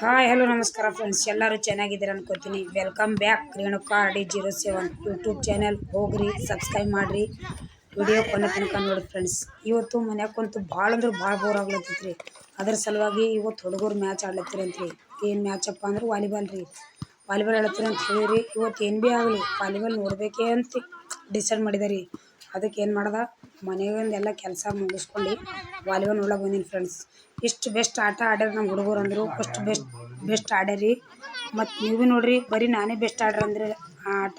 Hi hello ನಮಸ್ಕಾರ friends, ಎಲ್ಲರೂ ಚೆನ್ನಾಗಿದ್ದೀರ ಅನ್ಕೋತೀನಿ. Welcome back Renuka RD07 YouTube channel. ಹೋಗ್ರಿ ಸಬ್ಸ್ಕ್ರೈಬ್ ಮಾಡಿರಿ, ವಿಡಿಯೋ ಕೊನೆ ತನಕ ನೋಡಿ ಫ್ರೆಂಡ್ಸ್. ಇವತ್ತು ಮನ್ಯಾಗ ಕುಂತು ಭಾಳ ಅಂದ್ರೆ ಭಾಳ ಬೋರ್ ಆಗ್ಲತ್ತೈತ್ರಿ. ಅದ್ರ ಸಲುವಾಗಿ ಇವತ್ತು ಹುಡುಗರು ಮ್ಯಾಚ್ ಆಡ್ಲತ್ತಿರಂತ್ರಿ. ಏನು ಮ್ಯಾಚಪ್ಪ ಅಂದ್ರೆ ವಾಲಿಬಾಲ್ ರೀ. ವಾಲಿಬಾಲ್ ಆಡ್ಲತ್ತೀರಿ ಅಂತ ಹೇಳಿರಿ. ಇವತ್ತು ಏನು ಭೀ ಆಗಲಿ ವಾಲಿಬಾಲ್ ನೋಡಬೇಕೇ ಅಂತ ಡಿಸೈಡ್ ಮಾಡಿದೆ. ಅದಕ್ಕೆ ಏನು ಮಾಡ್ದೆ, ಮನೆಯಿಂದೆಲ್ಲ ಕೆಲಸ ಮುಗಿಸ್ಕೊಂಡು ವಾಲಿಬಾಲ್ ನೋಡಕ್ಕೆ ಬಂದೀನಿ ಫ್ರೆಂಡ್ಸ್. ಇಷ್ಟು ಬೆಸ್ಟ್ ಆಟ ಆಡ್ಯಾರ ನಮ್ಮ ಹುಡುಗರು ಅಂದರು. ಫಸ್ಟ್ ಬೆಸ್ಟ್ ಆಡ್ಯಾರಿ. ಮತ್ತು ನೀವು ಭೀ ನೋಡಿರಿ, ಬರೀ ನಾನೇ ಬೆಸ್ಟ್ ಆಟ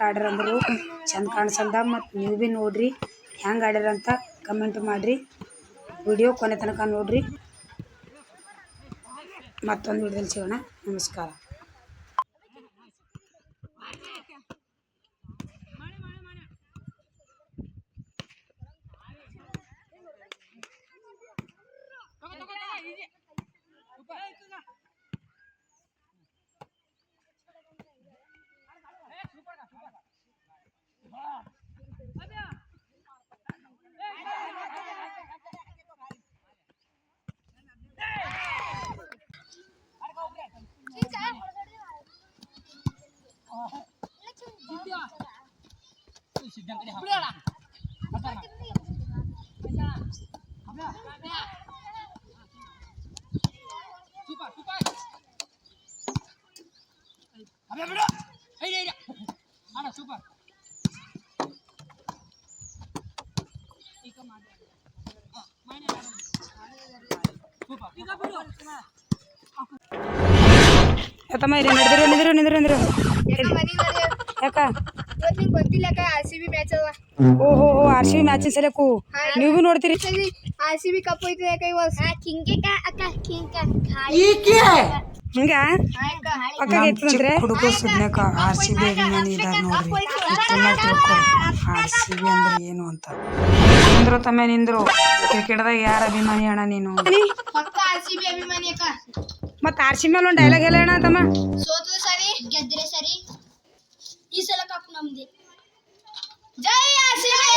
ಆಡ್ರಂದ್ರು ಚೆಂದ ಕಾಣಿಸಲ್ದ. ಮತ್ತು ನೀವು ಭೀ ನೋಡಿರಿ ಹೆಂಗೆ ಆಡ್ಯಾರಂತ ಕಮೆಂಟ್ ಮಾಡಿರಿ. ವಿಡಿಯೋ ಕೊನೆ ತನಕ ನೋಡಿರಿ. ಮತ್ತೊಂದು ವಿಡಿಯೋದಲ್ಲಿ ಸಿಗೋಣ. ನಮಸ್ಕಾರ. ತಮ್ಮ ನಿಂದ್ರು ಯಾಕ ಓಹೋ RCB ಮ್ಯಾಚ್ ಸಲಕು ನೀವು ಭೀ ನೋಡ್ತೀರಿ. RCB ಕಪ್ ಹೋಯ್ತದೆ ಯಾಕ ಹಿಂಗ ಪಕ್ಕ ಹುಡುಗ ಸುದ್ನಕ RCB ಅಭಿಮಾನಿ ಇದಾರ ನೋಡ್ರಿ. RCB ಅಂದ್ರೆ ಏನು ಅಂತ ನಿಂದ್ರು ತಮ್ಮ ನಿಂದ್ರು. ಕ್ರಿಕೆಟ್ದಾಗ ಯಾರ ಅಭಿಮಾನಿ ಅಣ್ಣ ನೀನು? RCB ಅಭಿಮಾನಿ ಅಕ್ಕ. ಮತ್ತ RCB ಮೇಲೆ ಒಂದು ಡೈಲಾಗ್ ಹೇಳ ಅಣ್ಣ ತಮ್ಮ. ಸೋತ್ರೆ ಸರಿ ಗೆದ್ರೆ ಸರಿ, ಈ ಸಲ ಕಪ್ ನಮ್ದೆ. ಜೈ RCB.